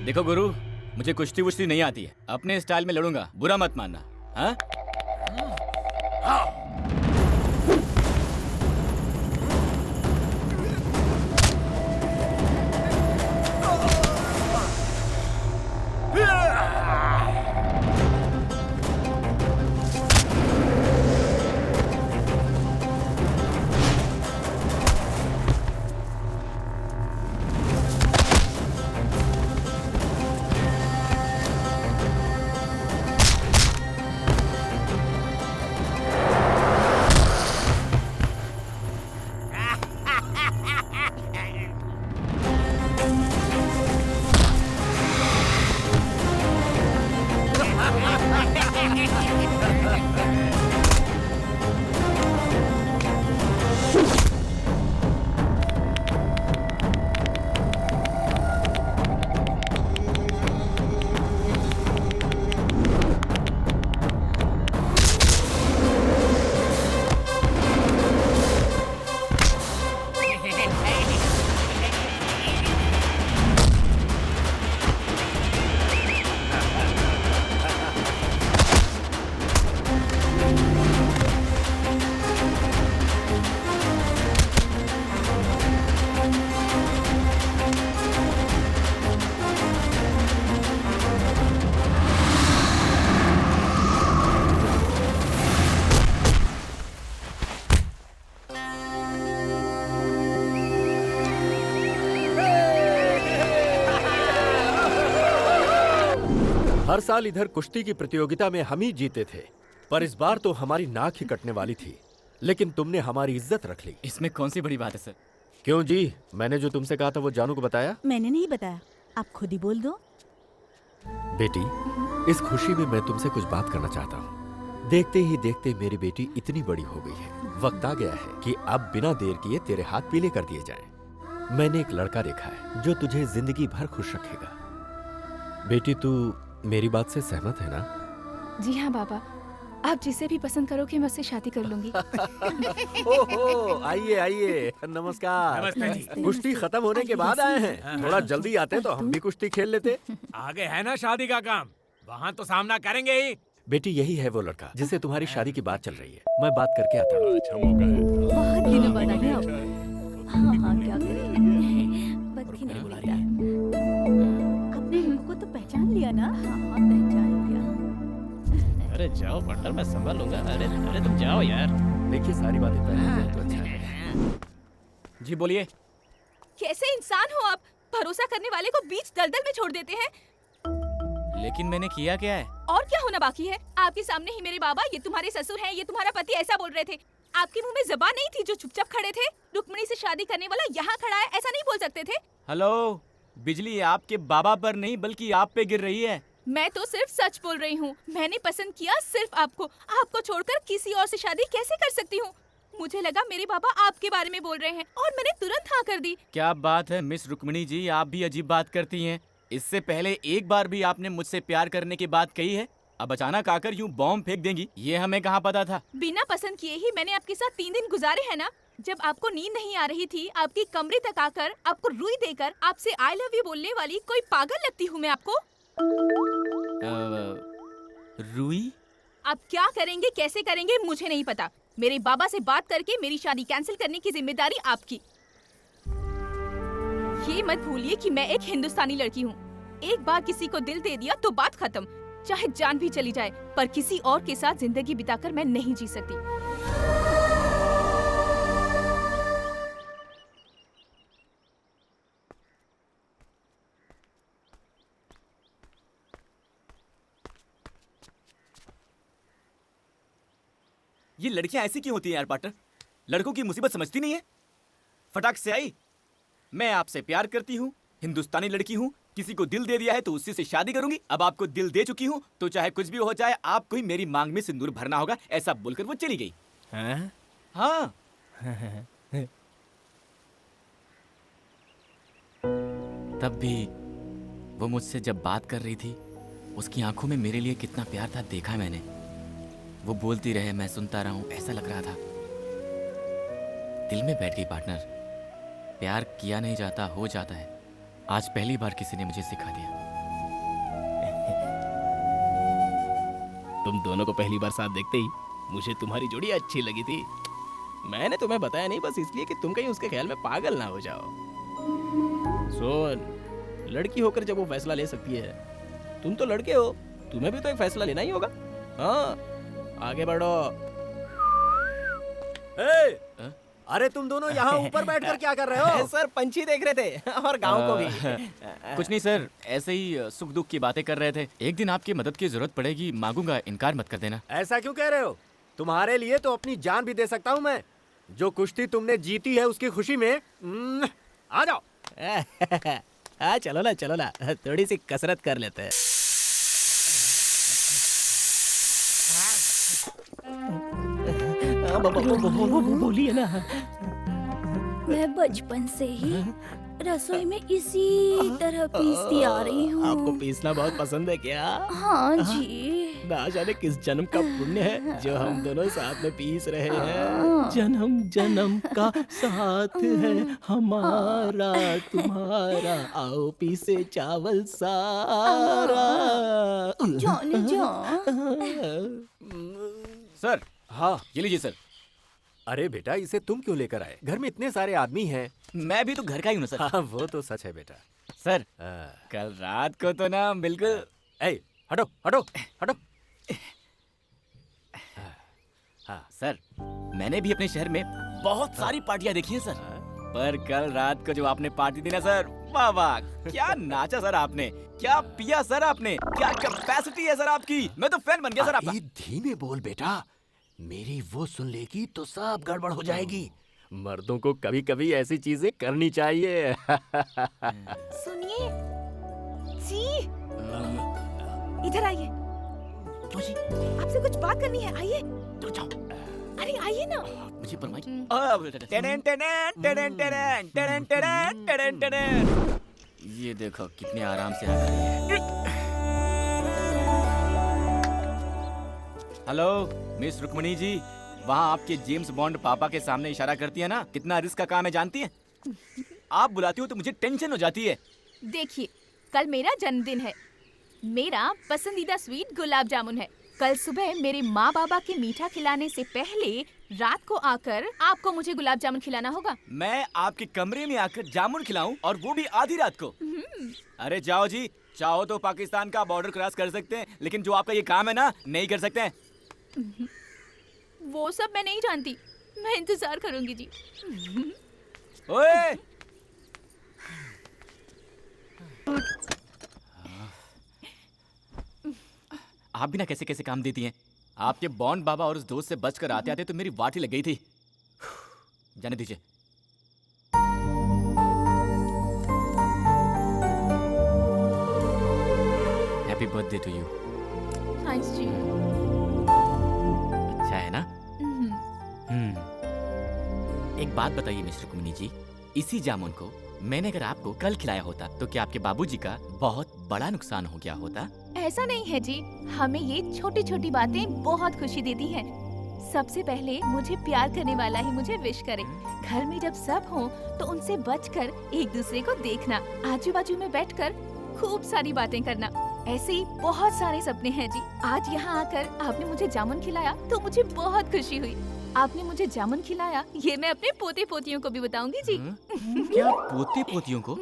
देखो गुरु, मुझे कुश्ती वुश्ती नहीं आती है, अपने स्टाइल में लड़ूंगा, बुरा मत मानना। हाँ? हर साल इधर कुश्ती की प्रतियोगिता में हम ही जीते थे, पर इस बार तो हमारी नाक ही कटने वाली थी, लेकिन तुमने हमारी इज्जत रख ली। इसमें कौन सी बड़ी बात है सर? क्यों जी, मैंने जो तुमसे कहा था वो जानू को बताया? मैंने नहीं बताया, आप खुद ही बोल दो। बेटी, इस खुशी में मैं तुमसे कुछ बात करना चाहता हूँ। देखते ही देखते मेरी बेटी इतनी बड़ी हो गई है, वक्त आ गया है कि अब बिना देर किए तेरे हाथ पीले कर दिए जाएं। मैंने एक लड़का देखा है जो तुझे जिंदगी भर खुश रखेगा। बेटी, तू मेरी बात से सहमत है ना? जी हाँ बाबा, आप जिसे भी पसंद करोगे मैं उससे शादी कर लूंगी। ओहो, आइए आइए, नमस्कार। नमस्ते जी। कुश्ती खत्म होने के बाद आए हैं, थोड़ा जल्दी आते तो हम भी कुश्ती खेल लेते। आगे है ना शादी का काम, वहाँ तो सामना करेंगे ही। बेटी, यही है वो लड़का जिससे तुम्हारी शादी की बात चल रही है। मैं बात करके आता हूँ। अच्छा मौका है। बहुत दिनों बाद आए आप। हाँ हाँ, क्या करें, वक्त ही नहीं मिलता। आपने इनको तो पहचान लिया ना? हाँ हाँ, पहचान लिया। अरे जाओ पार्टनर, मैं संभाल लूंगा। अरे अरे तुम जाओ यार। देखिए, सारी बातें तय हो जाए तो अच्छा है। जी बोलिए। कैसे इंसान हो आप, भरोसा करने वाले को बीच दलदल में छोड़ देते हैं। लेकिन मैंने किया क्या है? और क्या होना बाकी है? आपके सामने ही मेरे बाबा, ये तुम्हारे ससुर हैं, ये तुम्हारा पति, ऐसा बोल रहे थे। आपके मुंह में जबान नहीं थी जो चुपचाप खड़े थे? रुक्मिणी से शादी करने वाला यहाँ खड़ा है, ऐसा नहीं बोल सकते थे? हेलो, बिजली आपके बाबा पर नहीं बल्कि आप पे गिर रही है। मैं तो सिर्फ सच बोल रही हूँ। मैंने पसंद किया सिर्फ आपको। आपको छोड़कर किसी और से शादी कैसे कर सकती हूँ? मुझे लगा मेरे बाबा आपके बारे में बोल रहे हैं और मैंने तुरंत हाँ कर दी। क्या बात है मिस रुक्मिणी जी, आप भी अजीब बात करती हैं। इससे पहले एक बार भी आपने मुझसे प्यार करने की बात कही है, अब अचानक आकर यूं बॉम्ब फेंक देंगी, ये हमें कहाँ पता था। बिना पसंद किए ही मैंने आपके साथ 3 दिन गुजारे हैं ना। जब आपको नींद नहीं आ रही थी, आपकी कमरे तक आकर आपको रुई देकर आपसे आई लव यू बोलने वाली कोई पागल लगती हूँ मैं आपको? रुई? आप क्या करेंगे, कैसे करेंगे, मुझे नहीं पता। मेरे बाबा से बात करके मेरी शादी कैंसिल करने की जिम्मेदारी आपकी। ये मत भूलिए कि मैं एक हिंदुस्तानी लड़की हूँ। एक बार किसी को दिल दे दिया तो बात खत्म, चाहे जान भी चली जाए, पर किसी और के साथ जिंदगी बिताकर मैं नहीं जी सकती। ये लड़कियां ऐसी क्यों होती हैं यार पार्टनर? लड़कों की मुसीबत समझती नहीं है। फटाक से आई, मैं आपसे प्यार करती हूँ, हिंदुस्तानी लड़की हूँ, किसी को दिल दे दिया है तो उसी से शादी करूंगी। अब आपको दिल दे चुकी हूँ तो चाहे कुछ भी हो जाए, आपको ही मेरी मांग में सिंदूर भरना होगा। ऐसा बोलकर वो चली गई। हाँ? हाँ। तब भी वो मुझसे जब बात कर रही थी, उसकी आंखों में मेरे लिए कितना प्यार था देखा है मैंने। वो बोलती रहे, मैं सुनता रहा हूँ, ऐसा लग रहा था दिल में बैठ गई। पार्टनर, प्यार किया नहीं जाता, हो जाता है। आज पहली बार किसी ने मुझे सिखा दिया। दोनों को पहली बार साथ देखते ही मुझे तुम्हारी जोड़ी अच्छी लगी थी। मैंने तुम्हें बताया नहीं बस इसलिए कि तुम कहीं उसके ख्याल में पागल ना हो जाओ। सुन, लड़की होकर जब वो फैसला ले सकती है, तुम तो लड़के हो, तुम्हें भी तो एक फैसला लेना ही होगा। हाँ, आगे बढ़ो। अरे तुम दोनों यहाँ ऊपर बैठकर क्या कर रहे हो? सर पंछी देख रहे थे और गांव को भी। कुछ नहीं सर, ऐसे ही सुख दुख की बातें कर रहे थे। एक दिन आपकी मदद की जरूरत पड़ेगी, मांगूंगा, इनकार मत कर देना। ऐसा क्यों कह रहे हो? तुम्हारे लिए तो अपनी जान भी दे सकता हूँ मैं। जो कुश्ती तुमने जीती है उसकी खुशी में आ जाओ। हाँ चलो ना, थोड़ी सी कसरत कर लेते हैं। बोलिए ना। मैं बचपन से ही रसोई में इसी तरह पीसती आ रही हूँ। आपको पीसना बहुत पसंद है क्या? हाँ जी। ना जाने किस जन्म का पुण्य है जो हम दोनों साथ में पीस रहे हैं। जन्म जन्म का साथ है हमारा तुम्हारा, आओ पीसे चावल सारा। जाने जा। सर, हाँ, ये लीजिए सर। अरे बेटा, इसे तुम क्यों लेकर आए? घर में इतने सारे आदमी हैं। मैं भी तो घर का ही हूँ सर। हाँ, वो तो सच है बेटा। सर, हाँ। कल रात को तो ना बिल्कुल। ए, हटो हटो हटो। हाँ सर, मैंने भी अपने शहर में बहुत सारी पार्टियां देखी हैं सर, पर कल रात को जो आपने पार्टी दी ना सर, वाह वाह, क्या नाचा सर आपने, क्या पिया सर आपने, क्या कैपेसिटी है सर आपकी। मैं तो फैन बन गया सर आपका। धीमे बोल बेटा, मेरी वो सुन लेगी तो सब गड़बड़ हो जाएगी। मर्दों को कभी कभी ऐसी चीजें करनी चाहिए। सुनिए जी, इधर आइए। क्यों जी? आपसे कुछ बात करनी है, आइए। तो जाओ। अरे आइए ना। मुझे परवाह। टेडन टेडन टेडन टेडन टेडन टेडन टेडन टेडन। ये देखो कितने आराम से आ रही है। हेलो मिस रुक्मणी जी, वहाँ आपके जेम्स बॉन्ड पापा के सामने इशारा करती है ना, कितना रिस्क का काम है जानती है? आप बुलाती हो तो मुझे टेंशन हो जाती है। देखिए, कल मेरा जन्मदिन है। मेरा पसंदीदा स्वीट गुलाब जामुन है। कल सुबह मेरे माँ बाबा के मीठा खिलाने से पहले रात को आकर आपको मुझे गुलाब जामुन खिलाना होगा। मैं आपके कमरे में आकर जामुन खिलाऊं, और वो भी आधी रात को? अरे जाओ जी, चाहो तो पाकिस्तान का बॉर्डर क्रॉस कर सकते हैं, लेकिन जो आपका ये काम है ना, नहीं कर सकते हैं। वो सब मैं नहीं जानती, मैं इंतजार करूंगी जी। ओए! आप भी ना कैसे कैसे काम देती हैं। आपके बॉन्ड बाबा और उस दोस्त से बचकर आते आते तो मेरी वाटी लग गई थी। जाने दीजिए। Happy birthday to you. Thanks जी। अच्छा है ना? एक बात बताइए मिस्टर कुमनी जी, इसी जामुन को मैंने अगर आपको कल खिलाया होता तो क्या आपके बाबूजी का बहुत बड़ा नुकसान हो गया होता? ऐसा नहीं है जी, हमें ये छोटी छोटी बातें बहुत खुशी देती हैं। सबसे पहले मुझे प्यार करने वाला ही मुझे विश करे। घर में जब सब हो तो उनसे बचकर एक दूसरे को देखना, आजू बाजू में बैठकर खूब सारी बातें करना, ऐसे ही बहुत सारे सपने हैं जी। आज यहाँ आकर आपने मुझे जामुन खिलाया तो मुझे बहुत खुशी हुई। आपने मुझे जामुन खिलाया, ये मैं अपने पोते पोतियों को भी बताऊंगी जी। क्या पोते पोतियों को?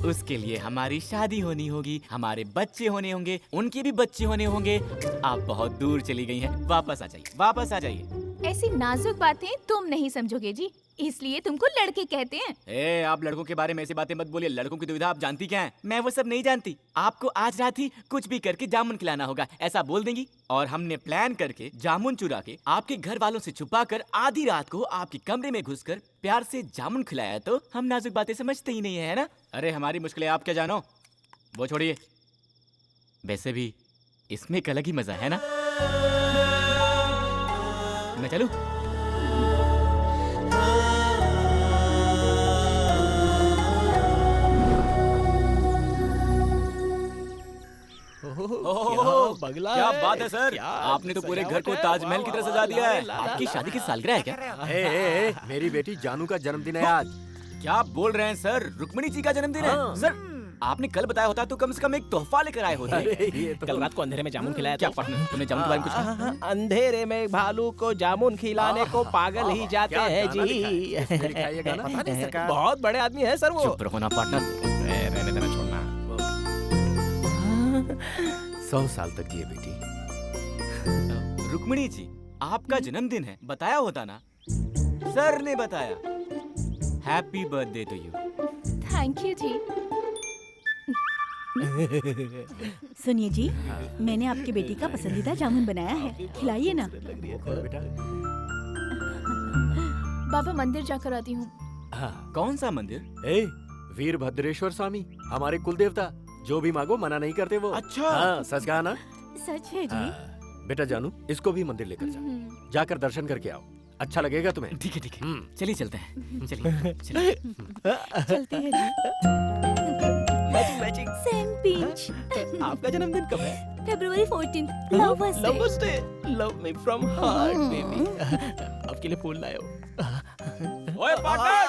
उसके लिए हमारी शादी होनी होगी, हमारे बच्चे होने होंगे, उनके भी बच्चे होने होंगे। आप बहुत दूर चली गई हैं, वापस आ जाइए, वापस आ जाइए। ऐसी नाजुक बातें तुम नहीं समझोगे जी, इसलिए तुमको लड़के कहते हैं। ए, आप लड़कों के बारे में ऐसी बातें मत बोलिए। लड़कों की दुविधा आप जानती क्या है? मैं वो सब नहीं जानती। आपको आज रात ही कुछ भी करके जामुन खिलाना होगा, ऐसा बोल देंगी, और हमने प्लान करके जामुन चुरा के आपके घर वालों से छुपा कर आधी रात को आपके कमरे में घुसकर प्यार से जामुन खिलाया तो हम नाजुक बातें समझते ही नहीं है ना? अरे हमारी मुश्किलें आप क्या जानो, वो छोड़िए। वैसे भी इसमें एक अलग ही मजा है ना? मैं चलूं? बगला क्या है। बात है सर, क्या आपने तो पूरे घर सजावट को है। ताजमहल की तरह वाह, सजा दिया है। वाह, आपकी वाह, शादी की सालगिरह है क्या? मेरी बेटी जानू का जन्मदिन है आज। क्या आप बोल रहे हैं सर? रुक्मिणी जी का जन्मदिन है? हाँ। सर आपने कल बताया होता तो कम से कम एक तोहफा लेकर आए होते। ये तो कल रात को अंधेरे में जामुन खिलाया क्या था। पार्टनर, तुमने जामुन के बारे में कुछ कहा? अंधेरे में भालू को जामुन खिलाने को पागल ही जाते क्या हैं गाना लिखा है? जी। इसमें लिखा है ये गाना? पता नहीं सरकार। बहुत बड़े आदमी है सर वो। चुप रहो ना पार्टनर। रहने देना, छोड़ना। 100 साल तक जिए बेटी। रुक्मिणी जी, आपका जन्मदिन है, बताया होता ना। सर ने बताया। Happy birthday to you. Thank you जी। सुनिए जी, मैंने आपकी बेटी का पसंदीदा जामुन बनाया है, खिलाइए ना। बेटा। बाबा मंदिर जाकर आती हूँ। हाँ। कौन सा मंदिर? ए, वीरभद्रेश्वर स्वामी, हमारे कुल देवता। जो भी मांगो मना नहीं करते वो। अच्छा। हाँ, सच कहा ना? सच है जी। हाँ। बेटा जानू, इसको भी मंदिर लेकर जा। जाकर दर्शन करके आओ, अच्छा लगेगा तुम्हें। ठीक है ठीक है, हम्म। चलिए चलते हैं। चलिए चलिए। चलते हैं जी। मैचिंग। Same pinch. आपका जन्मदिन कब है? February 14th, Lovers Day। Lovers day. Love me from heart baby. आपके लिए फूल लाए हो। ओए पार्टनर!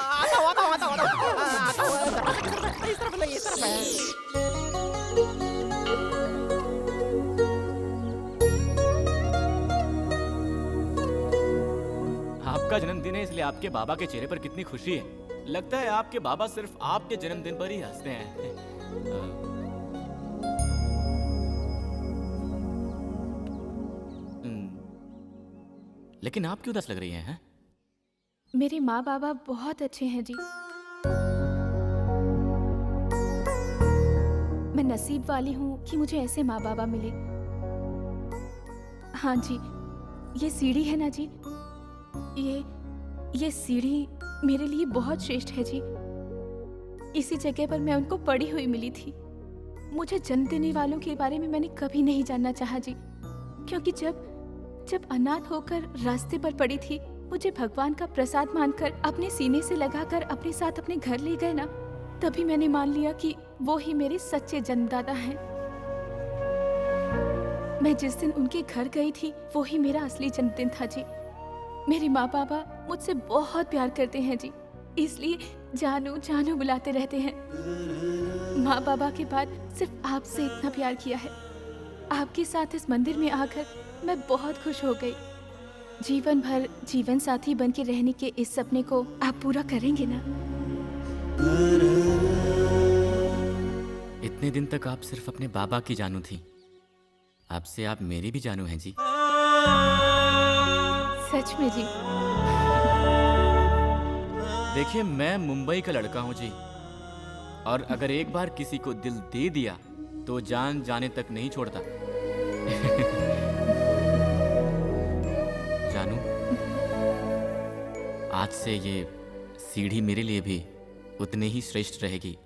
इस तरफ नहीं, इस तरफ है। आपका जन्मदिन है इसलिए आपके बाबा के चेहरे पर कितनी खुशी है। लगता है आपके बाबा सिर्फ आपके जन्मदिन पर ही हंसते हैं। लेकिन आप क्यों उदास लग रही हैं? मेरे माँ बाबा बहुत अच्छे हैं जी। मैं नसीब वाली हूँ कि मुझे ऐसे माँ बाबा मिले। हाँ जी, ये सीढ़ी है ना जी, ये सीढ़ी मेरे लिए बहुत श्रेष्ठ है जी। इसी जगह पर मैं उनको पड़ी हुई मिली थी। मुझे जन्म देने वालों के बारे में मैंने कभी नहीं जानना चाहा जी, क्योंकि जब अनाथ होकर रास्ते पर पड़ी थी, मुझे भगवान का प्रसाद मानकर अपने सीने से लगाकर अपने साथ अपने घर ले गए ना, तभी मैंने मान लिया कि वो ही मेरे सच्चे जन्मदाता हैं। मैं जिस दिन उनके घर गई थी, वो ही मेरा असली जन्मदिन था जी। मेरे माँ बाबा मुझसे बहुत प्यार करते हैं जी, इसलिए जानू जानू बुलाते रहते हैं। माँ बाबा के बाद सिर्फ आपसे इतना प्यार किया है। आपके साथ इस मंदिर में आकर मैं बहुत खुश हो गई। जीवन भर जीवन साथी बन के रहने के इस सपने को आप पूरा करेंगे ना? इतने दिन तक आप सिर्फ अपने बाबा की जानू थी, अब से आप मेरी भी जानू हैं जी। सच में जी? देखिए, मैं मुंबई का लड़का हूँ जी, और अगर एक बार किसी को दिल दे दिया तो जान जाने तक नहीं छोड़ता। जानू, आज से ये सीढ़ी मेरे लिए भी उतने ही श्रेष्ठ रहेगी